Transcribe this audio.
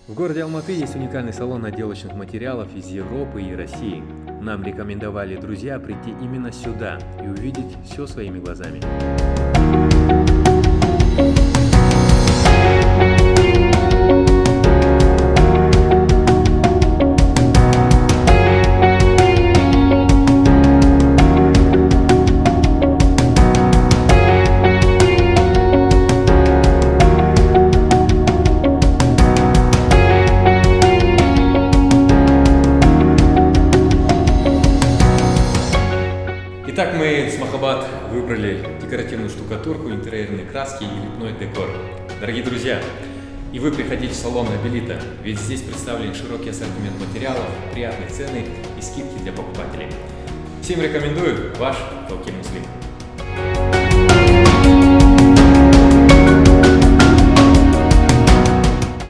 В городе Алматы есть уникальный салон отделочных материалов из Европы и России. Нам рекомендовали друзья прийти именно сюда и увидеть все своими глазами. Итак, мы с Махаббат выбрали декоративную штукатурку, интерьерные краски и лепной декор. Дорогие друзья, и вы приходите в салон Абелита, ведь здесь представлен широкий ассортимент материалов, приятные цены и скидки для покупателей. Всем рекомендую, ваш Толкин Муслим.